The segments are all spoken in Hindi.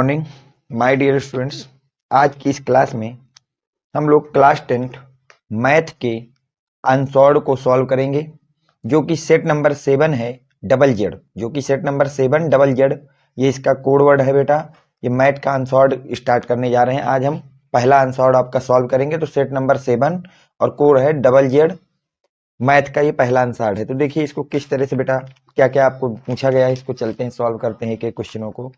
Morning my dear students. आज की इस क्लास में हम लोग क्लास 10th मैथ के अनसॉल्व को सॉल्व करेंगे, जो कि सेट नंबर 7 है डबल जेड, जो कि सेट नंबर 7 डबल जेड ये इसका कोड वर्ड है बेटा। ये मैथ का अनसॉल्व स्टार्ट करने जा रहे हैं। आज हम पहला अनसॉल्व आपका सॉल्व करेंगे। तो सेट नंबर 7 और कोड है डबल जेड, मैथ का ये पहला आंसर है। तो देखिए इसको किस तरह से बेटा क्या क्या आपको पूछा गया है, इसको चलते हैं सॉल्व करते हैं एक एक क्वेश्चनों को।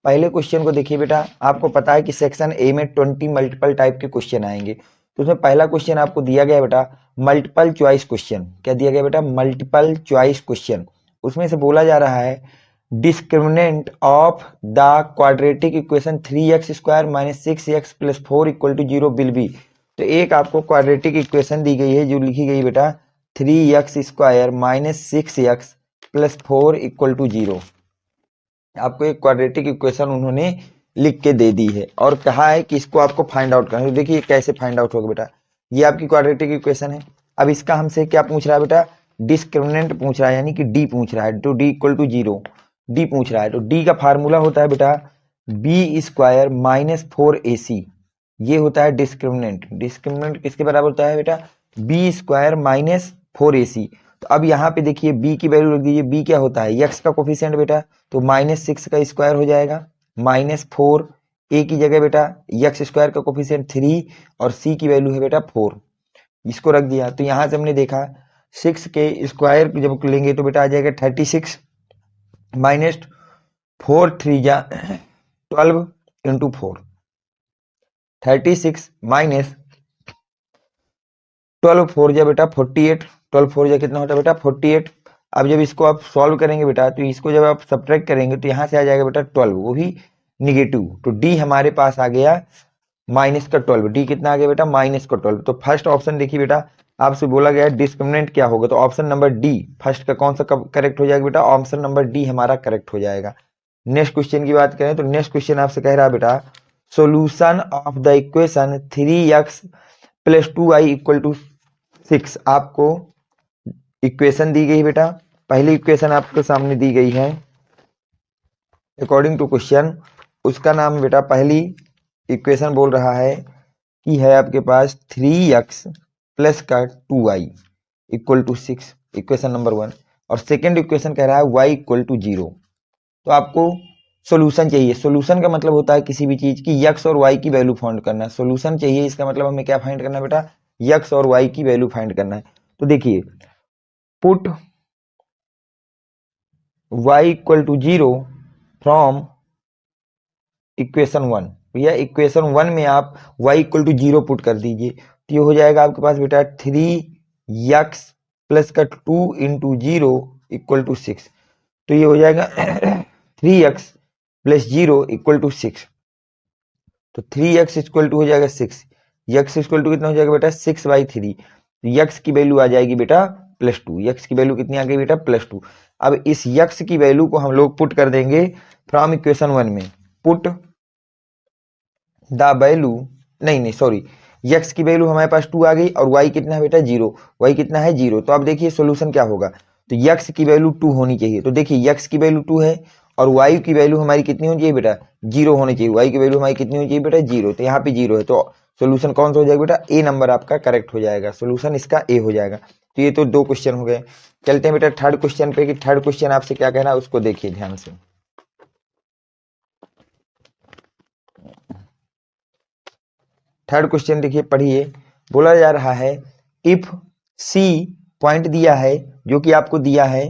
पहले क्वेश्चन को देखिए बेटा, आपको पता है कि सेक्शन ए में 20 मल्टीपल टाइप के क्वेश्चन आएंगे। तो उसमें पहला क्वेश्चन आपको दिया गया बेटा मल्टीपल चॉइस क्वेश्चन। क्या दिया गया बेटा? Multiple choice question. उसमें से बोला जा रहा है discriminant of the quadratic equation 3x² - 6x + 4 = 0 will be. तो एक आपको क्वाड्रेटिक इक्वेशन दी गई है जो लिखी गई बेटा 3x² - 6x + 4 = 0। आपको एक क्वाड्रेटिक इक्वेशन उन्होंने लिख के दे दी है और कहा है कि इसको आपको फाइंड आउट करना है। तो देखिए कैसे फाइंड आउट होगा बेटा। ये आपकी क्वाड्रेटिक इक्वेशन है। अब इसका हमसे क्या पूछ रहा है बेटा? डिस्क्रिमिनेंट पूछ रहा है, यानी कि डी पूछ रहा है। तो डी = 0 डी पूछ रहा है। तो डी का फार्मूला होता है बेटा b² - 4ac। ये होता है डिस्क्रिमिनेंट। डिस्क्रिमिनेंट किसके बराबर होता है बेटा? b² - 4ac। तो अब यहाँ पे देखिए b की वैल्यू रख दीजिए। b क्या होता है? x का कोफिशिएंट बेटा, तो -6 का स्क्वायर हो जाएगा -4। a की जगह बेटा x² का कोफिशिएंट 3 और c की वैल्यू है बेटा 4। इसको रख दिया। तो यहाँ से हमने देखा 6 के स्क्वायर जब लेंगे तो बेटा आ जाएगा 36 -4 3 जा 12 × 4। 36 - 12 4 जा बेटा 48। 12 4 जा कितना होता है बेटा? 48। अब जब इसको आप सॉल्व करेंगे बेटा, तो इसको जब आप सब्ट्रैक्ट करेंगे तो यहाँ से आ जाएगा बेटा 12, वो भी निगेटिव। तो डी हमारे पास आ गया -12। डी कितना आ गया बेटा? -12। तो फर्स्ट ऑप्शन देखिए बेटा, आपसे बोला गया डिस्क्रिमिनेंट क्या होगा, तो ऑप्शन नंबर डी फर्स्ट का कौन सा करेक्ट हो जाएगा बेटा? ऑप्शन नंबर डी हमारा करेक्ट हो जाएगा। नेक्स्ट क्वेश्चन की बात करें तो नेक्स्ट क्वेश्चन आपसे कह रहा है बेटा solution of the equation 3x + 2y = 6। आपको इक्वेशन दी गई बेटा, पहली इक्वेशन आपके सामने दी गई है अकॉर्डिंग टू क्वेश्चन। उसका नाम बेटा पहली इक्वेशन बोल रहा है कि है आपके पास 3x + 2y = 6, इक्वेशन नंबर 1। और सेकेंड इक्वेशन कह रहा है y = 0। तो आपको सोल्यूशन चाहिए। सोल्यूशन का मतलब होता है किसी भी चीज की x और y की वैल्यू फाइंड करना है। सोल्यूशन चाहिए, इसका मतलब हमें क्या फाइंड करना है बेटा? x और y की वैल्यू फाइंड करना है। तो देखिए पुट y = 0 फ्रॉम इक्वेशन 1। भैया इक्वेशन 1 में आप y = 0 पुट कर दीजिए, तो ये हो जाएगा आपके पास बेटा 3x + 2 × 0 = 6। तो ये हो जाएगा 3x + 0 = 6। तो 3x = हो जाएगा 6। x = कितना हो जाएगा बेटा? 6/3। तो x की वैल्यू आ जाएगी बेटा +2। x की वैल्यू कितनी आ गई बेटा? +2। अब इस x की वैल्यू को हम लोग पुट कर देंगे फ्रॉम इक्वेशन 1 में। पुट द वैल्यू, नहीं सॉरी, x की वैल्यू हमारे पास 2 आ गई और y कितना है बेटा? 0। y कितना है? 0। तो अब देखिए सोल्यूशन क्या होगा। तो x की वैल्यू 2 होनी चाहिए। तो देखिए x की वैल्यू 2 है और y की वैल्यू हमारी कितनी होनी चाहिए बेटा? 0 होनी चाहिए। y की वैल्यू हमारी कितनी होनी चाहिए बेटा? 0। तो यहाँ पे 0 है, तो सोल्यूशन कौन सा हो जाएगा बेटा? ए नंबर आपका करेक्ट हो जाएगा। सोल्यूशन इसका ए हो जाएगा। तो ये तो 2 क्वेश्चन हो गए। चलते हैं बेटा थर्ड क्वेश्चन पे कि थर्ड क्वेश्चन आपसे क्या कहना है उसको देखिए ध्यान से। थर्ड क्वेश्चन देखिए पढ़िए। बोला जा रहा है इफ सी पॉइंट दिया है जो कि आपको दिया है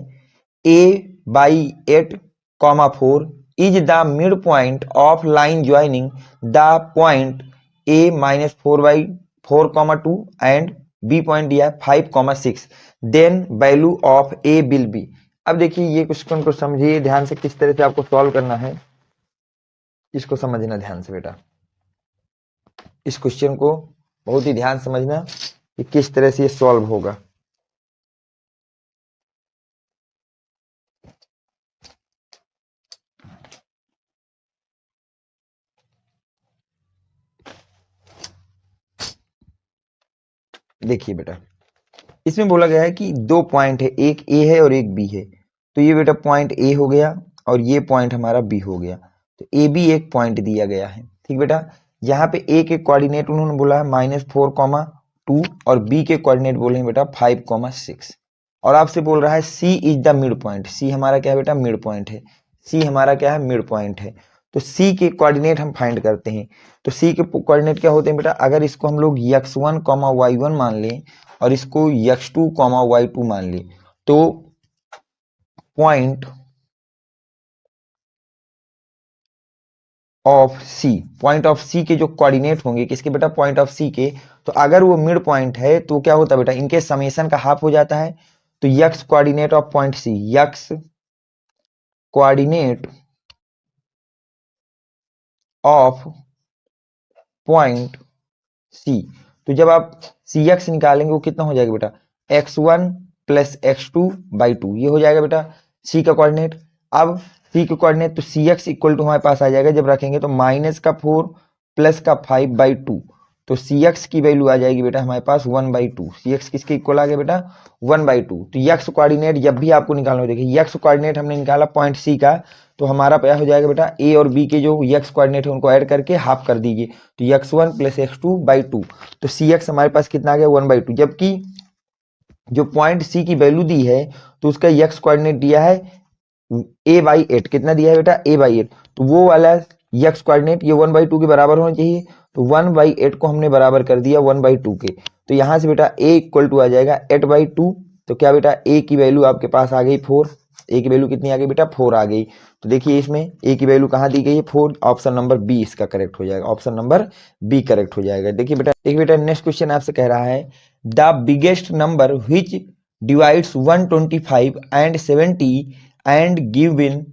a/8, 4 is the mid point of line joining the point a - 4/4, 2 and b point दिया है 5, 6, then value of a will be. अब देखिए ये क्वेश्चन को समझिए ध्यान से, किस तरह से आपको सॉल्व करना है इसको समझना ध्यान से बेटा। इस क्वेश्चन को बहुत ही ध्यान समझना कि किस तरह से ये सॉल्व होगा। देखिए बेटा इसमें बोला गया है कि 2 पॉइंट है, एक ए है और एक बी है। तो ये बेटा पॉइंट ए हो गया और ये पॉइंट हमारा बी हो गया। तो ए बी एक पॉइंट दिया गया है। ठीक बेटा, यहाँ पे ए के कोऑर्डिनेट उन्होंने बोला है -4,2 और बी के कोऑर्डिनेट बोले हैं बेटा 5,6 और आपसे बोल रहा है सी इज द मिड पॉइंट। सी हमारा क्या है बेटा? मिड पॉइंट है। सी हमारा क्या है? मिड पॉइंट है। तो सी के कोऑर्डिनेट हम फाइंड करते हैं। तो सी के कोऑर्डिनेट क्या होते हैं बेटा? अगर इसको हम लोग x1, y1 मान लें और इसको x2, y2 मान लें तो पॉइंट ऑफ सी के जो कोऑर्डिनेट होंगे किसके बेटा? पॉइंट ऑफ सी के। तो अगर वो मिड पॉइंट है तो क्या होता है बेटा? इनके समेशन का हाफ हो जाता है। तो x coordinate of point C, x coordinate of point C, तो जब आप सी एक्स निकालेंगे वो कितना हो जाएगा बेटा? x1 प्लस x2/2 ये हो जाएगा बेटा सी का कोऑर्डिनेट। अब सी के कोऑर्डिनेट तो सी एक्स इक्वल टू हमारे पास आ जाएगा, जब रखेंगे तो -4 प्लस का 5/2, तो सी एक्स की वैल्यू आ जाएगी बेटा हमारे पास 1/2। सी एक्स किसके इक्वल आ गया बेटा? 1/2। तो यक्स कोऑर्डिनेट जब भी आपको निकालना हो, देखिए यक्स कोऑर्डिनेट हमने निकाला पॉइंट सी का, तो हमारा क्या हो जाएगा बेटा? ए और बी के जो यक्स कोऑर्डिनेट है उनको ऐड करके हाफ कर दीजिए, तो x1 प्लस x2/2, तो सी एक्स हमारे पास कितना आ गया? 1/2। जबकि जो पॉइंट सी की वैल्यू दी है तो उसका यक्स कोऑर्डिनेट दिया है a/8। कितना दिया है बेटा? a/8। तो वो वाला यक्स कोऑर्डिनेट ये 1/2 के बराबर होना चाहिए, तो 1/8 को हमने बराबर कर दिया 1/2 के। तो यहां से बेटा a इक्वल टू आ जाएगा 8/2। तो क्या बेटा? a की वैल्यू आपके पास आ गई 4। a की वैल्यू कितनी आ गई बेटा? 4 आ गई। तो देखिए इसमें a की वैल्यू कहाँ दी गई है? 4। ऑप्शन नंबर बी इसका करेक्ट हो जाएगा। ऑप्शन नंबर बी करेक्ट हो जाएगा। देखिए बेटा नेक्स्ट क्वेश्चन आपसे कह रहा है the biggest number which divides 125 and 70 and give in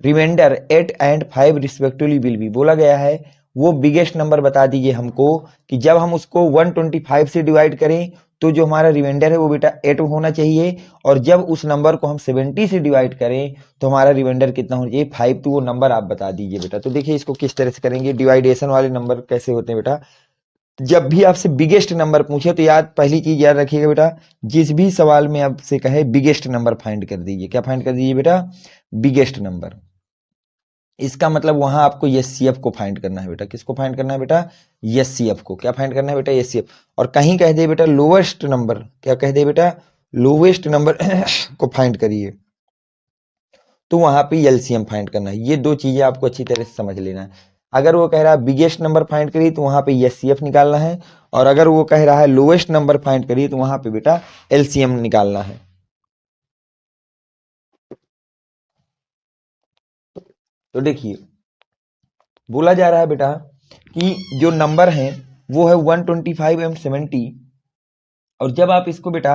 remainder 8 and 5 respectively will be. बोला गया है वो बिगेस्ट नंबर बता दीजिए हमको कि जब हम उसको 125 से डिवाइड करें तो जो हमारा रिमाइंडर है वो बेटा 8 होना चाहिए, और जब उस नंबर को हम 70 से डिवाइड करें तो हमारा रिमाइंडर कितना होना चाहिए? 5। तो वो नंबर आप बता दीजिए बेटा। तो देखिए इसको किस तरह से करेंगे, डिवाइडेशन वाले नंबर कैसे होते हैं बेटा? जब भी आपसे बिगेस्ट नंबर पूछे तो पहली चीज याद रखिएगा बेटा, जिस भी सवाल में आपसे कहे बिगेस्ट नंबर फाइंड कर दीजिए। क्या फाइंड कर दीजिए बेटा? Biggest number. इसका मतलब वहां आपको एचसीएफ को फाइंड करना है बेटा। किसको फाइंड करना है बेटा? एचसीएफ को। क्या फाइंड करना है बेटा? एचसीएफ। और कहीं कह दे बेटा लोवेस्ट नंबर, क्या कह दे बेटा? लोवेस्ट नंबर को फाइंड करिए, तो वहां पे एलसीएम फाइंड करना है। ये दो चीजें आपको अच्छी तरह से समझ लेना है। अगर वो कह रहा है बिगेस्ट नंबर फाइंड करिए तो वहां पे एचसीएफ निकालना है, और अगर वो कह रहा है लोवेस्ट नंबर फाइंड करिए तो वहां पे बेटा एलसीएम निकालना है। तो देखिए बोला जा रहा है बेटा कि जो नंबर है वो है 125 एंड 70, और जब आप इसको बेटा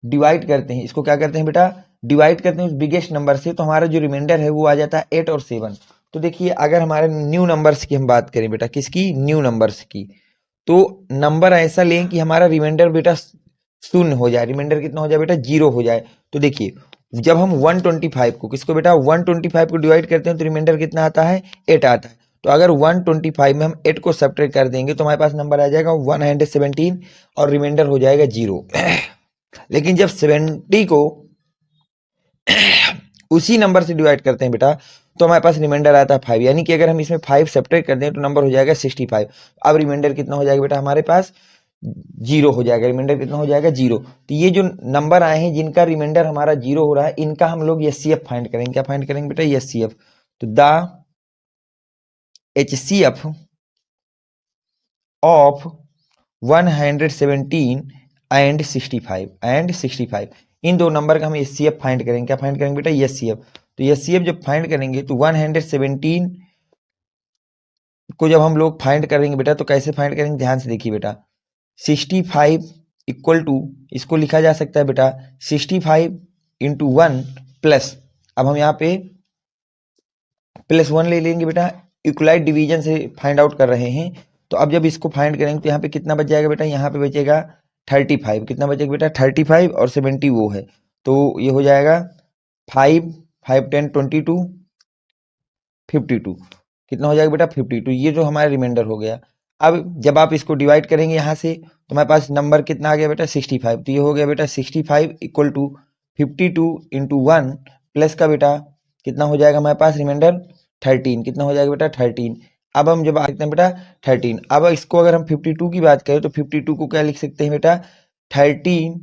डिवाइड करते हैं, इसको क्या करते हैं बेटा? डिवाइड करते हैं उस बिगेस्ट नंबर से, तो हमारा जो रिमाइंडर है वो आ जाता है 8 और 7। तो देखिए अगर हमारे न्यू नंबर्स की हम बात करें बेटा, किसकी? न्यू नंबर्स की, तो नंबर ऐसा लें कि हमारा रिमाइंडर बेटा शून्य हो जाए। रिमाइंडर कितना हो जाए बेटा? 0 हो जाए। तो देखिए जब हम 125 को किसको बेटा 125 को डिवाइड करते हैं तो रिमाइंडर कितना आता है? 8 आता है। तो अगर 125 में हम 8 को सब्ट्रैक्ट कर देंगे तो हमारे पास नंबर आ जाएगा 117 और रिमाइंडर हो जाएगा 0। लेकिन जब 70 को उसी नंबर से डिवाइड करते हैं बेटा तो हमारे पास रिमाइंडर आता है 5, यानी कि अगर हम इसमें 5 सब्ट्रैक्ट कर दें तो नंबर हो जाएगा 65। अब रिमाइंडर कितना हो जाएगा बेटा? हमारे पास 0 हो जाएगा। रिमाइंडर कितना हो जाएगा? 0। तो ये जो नंबर आए हैं जिनका रिमाइंडर हमारा 0 हो रहा है, इनका हम लोग एचसीएफ फाइंड करेंगे। क्या फाइंड करेंगे बेटा? एचसीएफ। तो द एचसीएफ ऑफ 117 एंड 65 इन दो नंबर का हम एचसीएफ फाइंड करेंगे। क्या फाइंड करेंगे बेटा? एचसीएफ। तो एचसीएफ जब फाइंड करेंगे तो 117 को जब हम लोग फाइंड करेंगे बेटा तो कैसे फाइंड करेंगे? ध्यान से देखिए बेटा, 65 इक्वल टू इसको लिखा जा सकता है बेटा 65 इंटू 1 प्लस, अब हम यहाँ पे +1 ले लेंगे बेटा, इक्वलाइज डिवीजन से फाइंड आउट कर रहे हैं। तो अब जब इसको फाइंड करेंगे तो यहाँ पे कितना बच जाएगा बेटा? यहाँ पे बचेगा 35। कितना बचेगा बेटा? 35 और 70 वो है, तो ये हो जाएगा 5 5 10 22 52। कितना हो जाएगा बेटा? 52। ये जो हमारा रिमाइंडर हो गया। अब जब आप इसको डिवाइड करेंगे यहाँ से तो हमारे पास नंबर कितना आ गया बेटा? 65। तो ये हो गया बेटा 65 इक्वल टू 52 इंटू 1 प्लस का बेटा कितना हो जाएगा हमारे पास रिमाइंडर? 13, कितना हो जाएगा बेटा 13। अब हम जब आते हैं बेटा 13, अब इसको अगर हम 52 की बात करें तो 52 को क्या लिख सकते हैं बेटा 13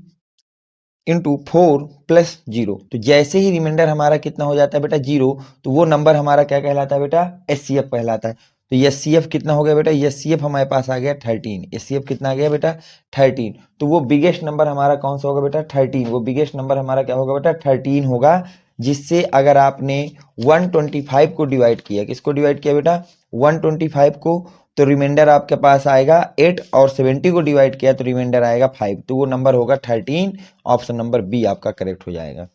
इंटू 4 प्लस 0। तो जैसे ही रिमाइंडर हमारा कितना हो जाता है बेटा 0, तो वो नंबर हमारा क्या कहलाता है बेटा एचसीएफ कहलाता है। तो एचसीएफ कितना हो गया बेटा, एचसीएफ हमारे पास आ गया 13। एचसीएफ कितना आ गया बेटा 13। तो वो बिगेस्ट नंबर हमारा कौन सा होगा बेटा 13। वो बिगेस्ट नंबर हमारा क्या होगा बेटा 13 होगा, जिससे अगर आपने 125 को डिवाइड किया, किसको डिवाइड किया बेटा 125 को, तो रिमाइंडर आपके पास आएगा 8, और 70 को डिवाइड किया तो रिमाइंडर आएगा 5, तो वो नंबर होगा 13। ऑप्शन नंबर बी आपका करेक्ट हो जाएगा।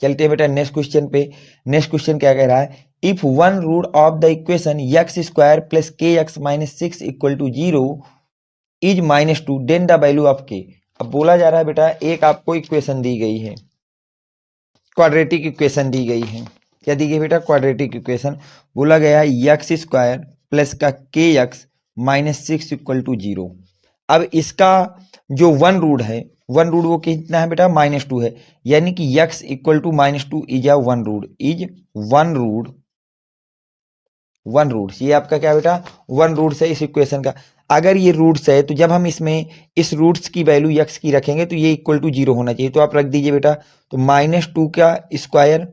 चलते हैं बेटा नेक्स्ट क्वेश्चन पे। नेक्स्ट क्वेश्चन क्या कह रहा है, if one root of the equation x square plus k x minus 6 equal to 0 is -2, then the value of k. अब बोला जा रहा है बेटा एक आपको इक्वेशन दी गई है, क्वाड्रेटिक इक्वेशन दी गई है। क्या दी गई बेटा क्वाड्रेटिक इक्वेशन। बोला गया है एक्स स्क्वायर प्लस का के एक्स माइनस 6 इक्वल टू 0। अब इसका जो वन रूट है, वन रूट वो कितना है बेटा -2 है, यानी कि x equal to -2 is a one root, is one root, one roots. ये आपका क्या बेटा वन रूट्स है इस इक्वेशन का। अगर ये रूट्स है तो जब हम इसमें इस रूट्स की वैल्यू x की रखेंगे तो ये इक्वल टू 0 होना चाहिए, तो आप रख दीजिए बेटा। तो -2 का स्क्वायर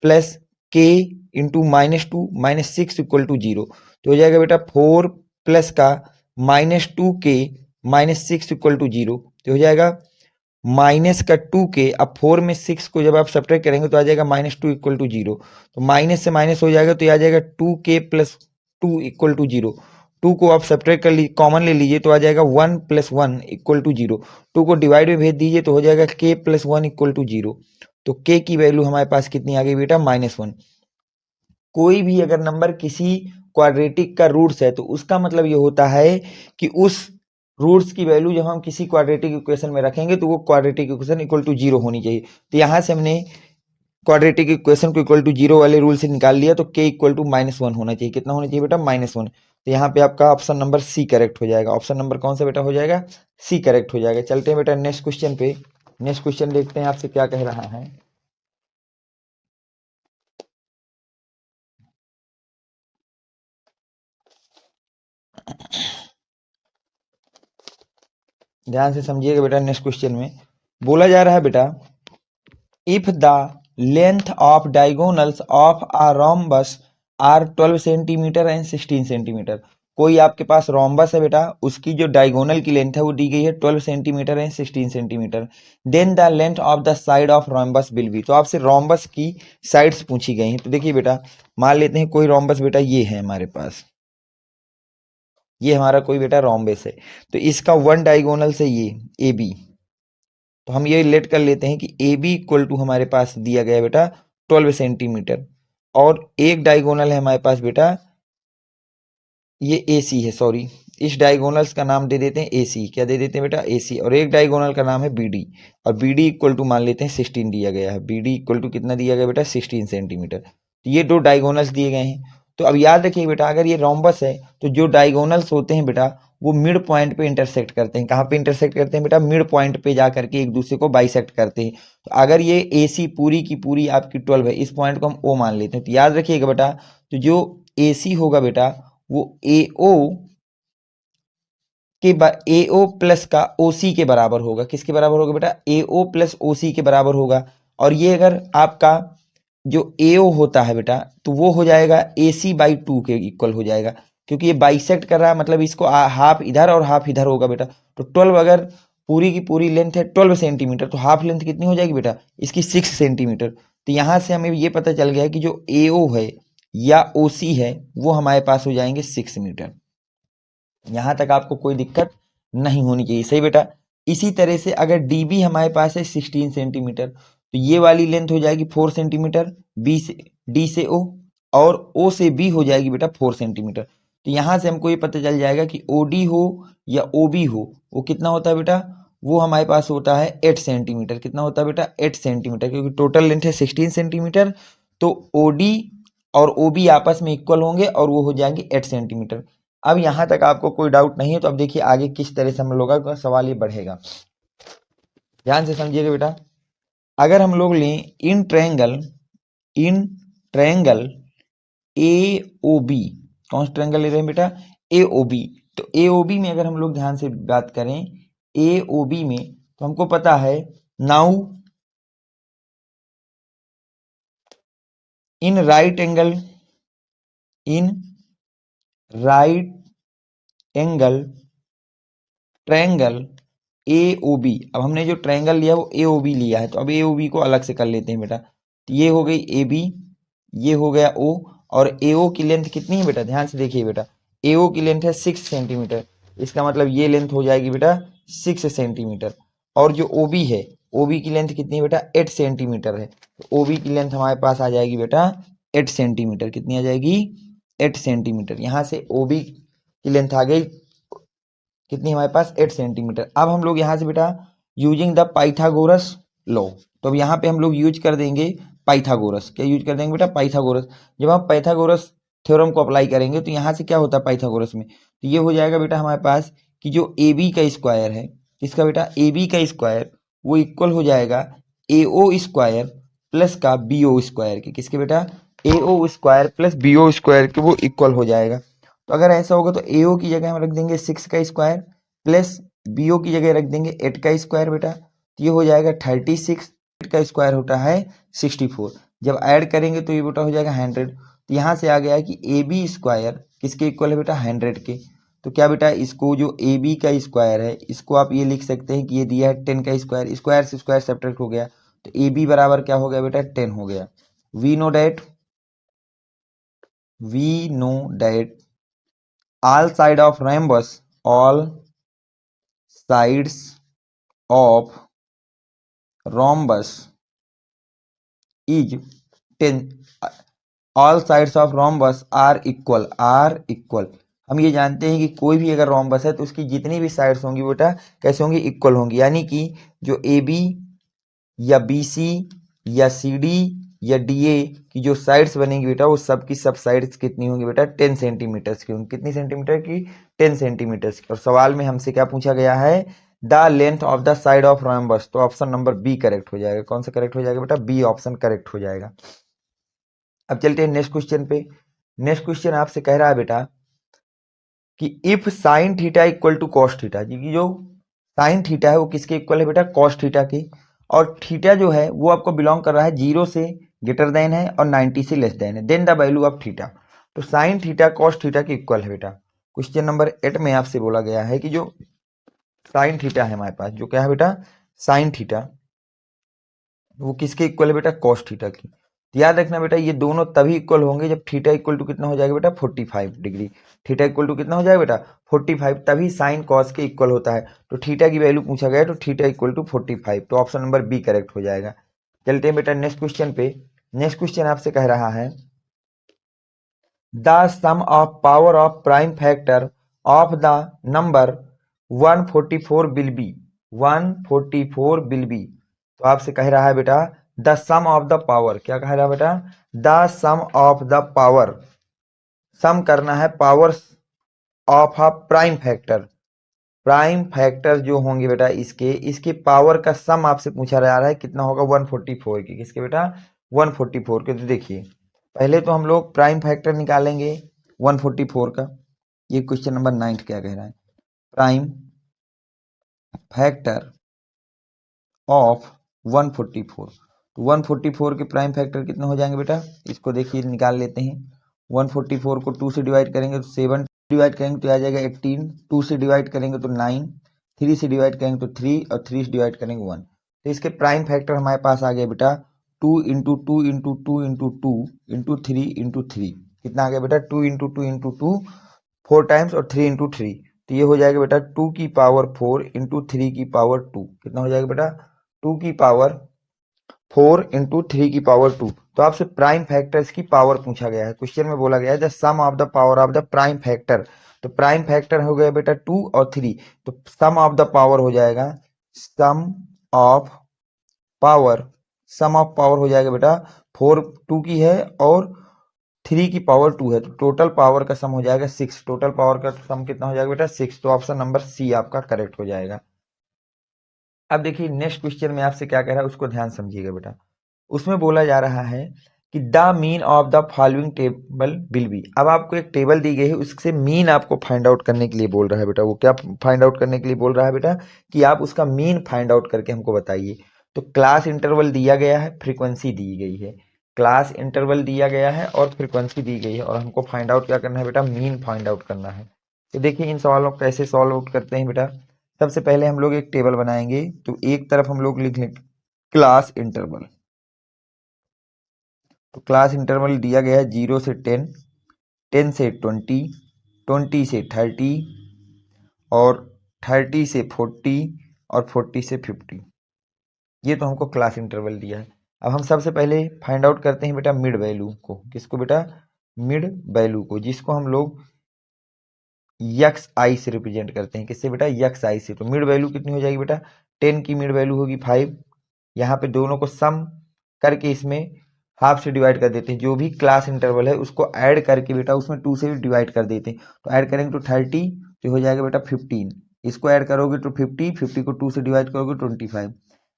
प्लस के इंटू -2 -6 इक्वल टू 0, तो हो जाएगा बेटा 4 प्लस का -2 के -6 इक्वल टू 0, तो हो जाएगा माइनस का 2 के। अब 4 में 6 को जब आप सब्ट्रैक्ट करेंगे तो आ जाएगा -2 इक्वल टू 0, तो माइनस से माइनस हो जाएगा तो ये आ जाएगा 2k प्लस 2 इक्वल टू 0। 2 को आप सब्ट्रैक्ट कर लीजिए, कॉमन ले लीजिए, तो आ जाएगा 1 प्लस 1 इक्वल टू 0। 2 को डिवाइड में भेज दीजिए तो हो जाएगा k प्लस 1 इक्वल टू 0। तो k की वैल्यू हमारे पास कितनी आ गई बेटा -1। कोई भी अगर नंबर किसी क्वाड्रेटिक का रूट्स है तो उसका मतलब ये होता है कि उस रूट्स की वैल्यू जब हम किसी क्वाड्रेटिक इक्वेशन में रखेंगे तो वो क्वाड्रेटिक इक्वेशन इक्वल टू 0 होनी चाहिए। तो यहां से हमने क्वाड्रेटिक इक्वेशन को इक्वल टू 0 वाले रूल से निकाल लिया, तो k इक्वल टू -1 होना चाहिए। कितना होना चाहिए बेटा -1। तो यहाँ पे आपका ऑप्शन नंबर सी करेक्ट हो जाएगा। ऑप्शन नंबर कौन सा बेटा हो जाएगा सी करेक्ट हो जाएगा। चलते हैं बेटा नेक्स्ट क्वेश्चन पे। नेक्स्ट क्वेश्चन देखते हैं आपसे क्या कह रहा है। ध्यान से समझिएगा बेटा। नेक्स्ट क्वेश्चन में बोला जा रहा है बेटा if the length of diagonals of a rhombus are 12 centimetre and 16 centimetre. कोई आपके पास रोम्बस है बेटा, उसकी जो डायगोनल की लेंथ है वो दी गई है 12 centimetre and 16 centimetre. Then the length of the side of rhombus will be. तो आपसे रोम्बस की साइड्स पूछी गई हैं। तो देखिए बेटा मान लेते हैं कोई रोम्बस बेटा ये है हमारे पास, ये हमारा कोई बेटा रोम्बस है, तो इसका वन डायगोनल से ये ए बी, तो हम ये रिलेट कर लेते हैं कि ए बी इक्वल टू हमारे पास दिया गया बेटा 12 सेंटीमीटर, और एक डायगोनल है हमारे पास बेटा ये ए सी है, सॉरी इस डायगोनल्स का नाम दे देते हैं ए सी। क्या दे देते हैं बेटा ए सी, और एक डायगोनल का नाम है बी डी, और बी डी इक्वल टू मान लेते हैं 16 दिया गया है। बी डी इक्वल टू कितना दिया गया बेटा 16 सेंटीमीटर। तो ये दो डायगोनल्स दिए गए हैं। तो अब याद रखिए बेटा अगर ये रोम्बस है तो जो डायगोनल्स होते हैं बेटा वो मिड पॉइंट पे इंटरसेक्ट करते हैं। कहाँ पे इंटरसेक्ट करते हैं बेटा मिड पॉइंट पे जा करके एक दूसरे को बाइसेक्ट करते हैं। तो अगर ये ए सी पूरी की पूरी आपकी 12 है, इस पॉइंट को हम ओ मान लेते हैं, तो याद रखिएगा बेटा तो जो ए सी होगा बेटा वो ए ओ के ए ओ प्लस का ओ सी के बराबर होगा। किसके बराबर होगा बेटा ए ओ प्लस ओ सी के बराबर होगा। और ये अगर आपका जो ए ओ होता है बेटा तो वो हो जाएगा ए सी बाई 2 के इक्वल हो जाएगा, क्योंकि ये बाइसेक्ट कर रहा है, मतलब इसको हाफ इधर और हाफ इधर होगा बेटा। तो 12 अगर पूरी की पूरी लेंथ है 12 सेंटीमीटर, तो हाफ लेंथ कितनी हो जाएगी बेटा इसकी 6 सेंटीमीटर। तो यहां से हमें ये पता चल गया है कि जो ए ओ है या ओ सी है वो हमारे पास हो जाएंगे 6 मीटर। यहां तक आपको कोई दिक्कत नहीं होनी चाहिए, सही बेटा। इसी तरह से अगर डी बी हमारे पास है 16 सेंटीमीटर, तो ये वाली लेंथ हो जाएगी 4 सेंटीमीटर बी से डी से ओ, और ओ से बी हो जाएगी बेटा 4 सेंटीमीटर। तो यहां से हमको ये पता चल जाएगा कि ओ डी हो या ओ बी हो वो कितना होता है बेटा, वो हमारे पास होता है 8 सेंटीमीटर। कितना होता है बेटा 8 सेंटीमीटर, क्योंकि टोटल लेंथ है 16 सेंटीमीटर। तो ओ डी और ओ बी आपस में इक्वल होंगे और वो हो जाएंगे 8 सेंटीमीटर। अब यहां तक आपको कोई डाउट नहीं है, तो अब देखिए आगे किस तरह से हम लोगों का सवाल ये बढ़ेगा। ध्यान से समझिएगा बेटा। अगर हम लोग लें in triangle A O B, कौन सा ट्रायंगल ले रहे हैं बेटा, ए ओ बी। तो ए ओ बी में अगर हम लोग ध्यान से बात करें, ए ओ बी में तो हमको पता है now in right angle triangle A O B. अब हमने जो ट्रायंगल लिया वो ए ओ बी लिया है, तो अब ए ओ बी को अलग से कर लेते हैं बेटा। तो ये हो गई ए बी, ये हो गया ओ, और ए ओ की लेंथ कितनी है बेटा, ध्यान से देखिए बेटा, ए ओ की लेंथ है 6 सेंटीमीटर। इसका मतलब ये लेंथ हो जाएगी बेटा 6 सेंटीमीटर। और जो ओ बी है, ओ बी की लेंथ कितनी है बेटा, 8 सेंटीमीटर है। तो ओ बी की लेंथ हमारे पास आ जाएगी बेटा 8 सेंटीमीटर। कितनी आ जाएगी, 8 सेंटीमीटर। यहाँ से ओ बी की लेंथ आ गई कितनी, हमारे पास 8 सेंटीमीटर। अब हम लोग यहाँ से बेटा यूजिंग द पाइथागोरस लॉ, तो अब यहाँ पे हम लोग यूज कर देंगे पाइथागोरस। क्या यूज कर देंगे बेटा, पाइथागोरस। जब हम पाइथागोरस थ्योरम को अप्लाई करेंगे तो यहाँ से क्या होता है पाइथागोरस में, तो ये हो जाएगा बेटा हमारे पास कि जो ए बी का स्क्वायर है, किसका बेटा, ए बी का स्क्वायर, वो इक्वल हो जाएगा ए ओ स्क्वायर प्लस का बी ओ स्क्वायर के। किसके बेटा, a o square plus b o square के, वो इक्वल हो जाएगा। तो अगर ऐसा होगा तो ए ओ की जगह हम रख देंगे 6 का स्क्वायर प्लस बी ओ की जगह रख देंगे 8 का स्क्वायर बेटा। तो ये हो जाएगा 36, 8 का स्क्वायर होता है 64। जब ऐड करेंगे तो ये बेटा हो जाएगा 100। तो यहाँ से आ गया कि ए बी स्क्वायर किसके इक्वल है बेटा, 100 के। तो क्या बेटा, इसको जो ए बी का स्क्वायर है, इसको आप ये लिख सकते हैं कि ये दिया है 10 का स्क्वायर, स्क्वायर से स्क्वायर सब्ट्रैक्ट हो गया, तो ए बी बराबर क्या हो गया बेटा, 10 हो गया। We know that all side of rhombus all sides of rhombus is 10, all sides of rhombus are equal। हम ये जानते हैं कि कोई भी अगर रोम्बस है तो उसकी जितनी भी साइड्स होंगी बेटा कैसे होंगी, इक्वल होंगी। यानी कि जो ए बी या बी सी या सी डी या डी ए की जो साइड्स बनेंगी बेटा, वो सब की सब साइड्स कितनी होंगी बेटा, 10 सेंटीमीटर की होंगी। कितनी सेंटीमीटर की, 10 सेंटीमीटर की। और सवाल में हमसे क्या पूछा गया है, the length of the side of rhombus. तो ऑप्शन नंबर बी करेक्ट हो जाएगा। कौन सा करेक्ट हो जाएगा बेटा, बी ऑप्शन करेक्ट हो जाएगा। अब चलते हैं नेक्स्ट क्वेश्चन पे। नेक्स्ट क्वेश्चन आपसे कह रहा है बेटा कि if sine theta equal to cos theta, जी जो साइन थीटा है वो किसके इक्वल है बेटा, कॉस थीटा के। और थीटा जो है वो आपको बिलोंग कर रहा है 0 से ग्रेटर देन है और 90 से लेस देन है, then the value of theta. तो साइन थीटा कॉस थीटा के इक्वल है बेटा। क्वेश्चन नंबर 8 में आपसे बोला गया है कि जो साइन थीटा है हमारे पास, जो क्या है बेटा, साइन थीटा, वो किसके इक्वल है बेटा, कॉस थीटा की। तो याद रखना बेटा ये दोनों तभी इक्वल होंगे जब थीटा इक्वल टू कितना हो जाएगा बेटा, 45 डिग्री। थीटा इक्वल टू कितना हो जाएगा बेटा, 45, तभी साइन कॉस के इक्वल होता है। तो थीटा की वैल्यू पूछा गया तो थीटा इक्वल टू 45, तो ऑप्शन नंबर बी करेक्ट हो जाएगा। चलते हैं बेटा नेक्स्ट क्वेश्चन पे। नेक्स्ट क्वेश्चन आपसे कह रहा है the sum of power of prime factor of the number 144 will be, 144 will be. तो आपसे कह रहा है बेटा the sum of the power, क्या कह रहा है बेटा, the sum of the power, sum करना है power of a prime factor. Prime factor जो होंगे बेटा इसके पावर का सम आपसे पूछा जा रहा है, कितना होगा 144 की। किसके बेटा, 144 के। तो देखिए पहले तो हम लोग प्राइम फैक्टर निकालेंगे 144 का। ये क्वेश्चन नंबर 9 क्या कह रहा है, प्राइम फैक्टर ऑफ 144। तो 144 के प्राइम फैक्टर कितने हो जाएंगे बेटा, इसको देखिए निकाल लेते हैं। 144 को 2 से डिवाइड करेंगे तो 7, डिवाइड करेंगे तो आ जाएगा 18, 2 से डिवाइड करेंगे तो 9, 3 से डिवाइड करेंगे तो 3 और 3 से डिवाइड करेंगे 1। तो इसके प्राइम फैक्टर हमारे पास आ गया बेटा 2 into 2 into 2 into 2 into 3 into 3। कितना आ गया बेटा, 2 इंटू 2 इंटू 2 4 टाइम्स और 3 इंटू 3। तो ये हो जाएगा बेटा 2 की पावर 4 इंटू 3 की पावर 2। कितना हो जाएगा बेटा, 2 की पावर 4 इंटू 3 की पावर 2। तो आपसे प्राइम फैक्टर्स की पावर पूछा गया है। क्वेश्चन में बोला गया है the sum of the power of the prime factor. तो प्राइम फैक्टर हो गया बेटा 2 और 3, तो सम ऑफ द पावर हो जाएगा sum of power, sum of power हो जाएगा बेटा 4 2 की है और 3 की पावर 2 है, तो टोटल पावर का सम हो जाएगा 6। टोटल पावर का सम कितना हो जाएगा बेटा 6। तो ऑप्शन नंबर सी आपका करेक्ट हो जाएगा। अब देखिए नेक्स्ट क्वेश्चन में आपसे क्या कह रहा है उसको ध्यान समझिएगा बेटा। उसमें बोला जा रहा है कि the mean of the following table will be. अब आपको एक टेबल दी गई है, उससे मीन आपको फाइंड आउट करने के लिए बोल रहा है बेटा। वो क्या फाइंड आउट करने के लिए बोल रहा है बेटा? कि आप उसका मीन फाइंड आउट करके हमको बताइए। तो क्लास इंटरवल दिया गया है, फ्रीक्वेंसी दी गई है। क्लास इंटरवल दिया गया है और फ्रीक्वेंसी दी गई है, और हमको फाइंड आउट क्या करना है बेटा? मीन फाइंड आउट करना है। तो देखिए इन सवालों को कैसे सॉल्व आउट करते हैं बेटा। सबसे पहले हम लोग एक टेबल बनाएंगे, तो एक तरफ हम लोग लिख लें क्लास इंटरवल। तो क्लास इंटरवल दिया गया है 0 से 10, 10 से 20, 20 से 30, और 30 से 40, और 40 से 50। ये तो हमको क्लास इंटरवल दिया है। अब हम सबसे पहले फाइंड आउट करते हैं बेटा मिड वैल्यू को। किसको बेटा? मिड वैल्यू को, जिसको हम लोग यक्स आई से रिप्रेजेंट करते हैं। किससे बेटा? यक्स आई से। तो मिड वैल्यू कितनी हो जाएगी बेटा? 10 की मिड वैल्यू होगी 5। यहाँ पे दोनों को सम करके इसमें हाफ से डिवाइड कर देते हैं। जो भी क्लास इंटरवल है उसको ऐड करके बेटा उसमें 2 से डिवाइड कर देते हैं। तो ऐड करेंगे तो 30, तो हो जाएगा बेटा 15। इसको ऐड करोगे तो 50, 50 को 2 से डिवाइड करोगे 25,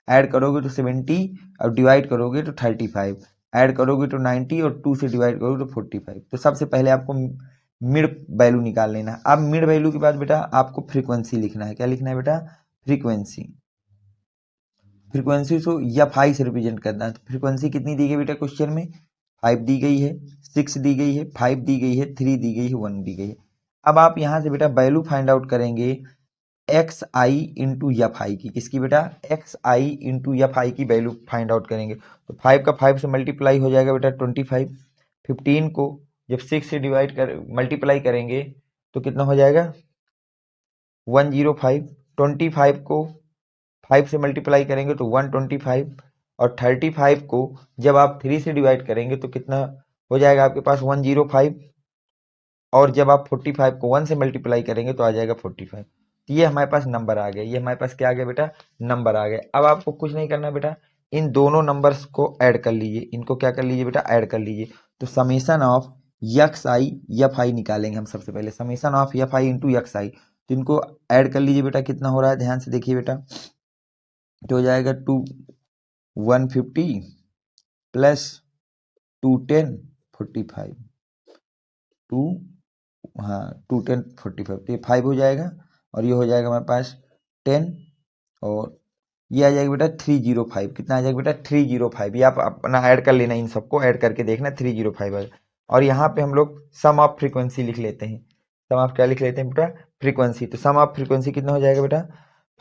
ऐड करोगे तो 70, और डिवाइड करोगे तो 35, ऐड करोगे तो 90, और 2 से डिवाइड करोगे तो 45। तो सबसे पहले आपको मिड वैल्यू निकाल लेना है। अब मिड वैल्यू के बाद बेटा आपको फ्रीक्वेंसी लिखना है। क्या लिखना है बेटा? फ्रीक्वेंसी। फ्रीक्वेंसी को एफ आई से रिप्रेजेंट करना है। तो फ्रीक्वेंसी कितनी दी गई बेटा क्वेश्चन में? 5 दी गई है, 6 दी गई है, 5 दी गई है, 3 दी गई है, 1 दी गई है। अब आप यहाँ से बेटा वैल्यू फाइंड आउट करेंगे एक्स आई इंटू एफ आई की। किसकी बेटा? एक्स आई इंटू एफ आई की वैल्यू फाइंड आउट करेंगे। तो 5 का 5 से मल्टीप्लाई हो जाएगा बेटा 25। 15 को जब 6 से डिवाइड कर मल्टीप्लाई करेंगे तो कितना हो जाएगा? 105। 25 को 5 से मल्टीप्लाई करेंगे तो 125, और 35 को जब आप 3 से डिवाइड करेंगे तो कितना हो जाएगा आपके पास? 105, और जब आप 45 को 1 से मल्टीप्लाई करेंगे तो आ जाएगा 45। तो ये हमारे पास नंबर आ गया। ये हमारे पास क्या आ गया बेटा? नंबर आ गया। अब आपको कुछ नहीं करना बेटा, इन दोनों नंबर्स को ऐड कर लीजिए। इनको क्या कर लीजिए बेटा? ऐड कर लीजिए। तो summation of x i f i निकालेंगे हम सबसे पहले। Summation of f i into x i, तो इनको ऐड कर लीजिए बेटा। कितना हो रहा है ध्यान से देखिए बेटा। तो हो जाएगा 150 प्लस 210 45, टू हाँ 210 45, तो ये 5 हो जाएगा, और ये हो जाएगा हमारे पास 10, और ये आ जाएगा बेटा 305। कितना आ जाएगा बेटा? 305। ये आप अपना ऐड कर लेना, इन सबको ऐड करके देखना 305 आएगा। और यहाँ पे हम लोग सम ऑफ फ्रीक्वेंसी लिख लेते हैं। सम ऑफ क्या लिख लेते हैं बेटा? फ्रीक्वेंसी। तो सम ऑफ फ्रीक्वेंसी कितना हो जाएगा बेटा?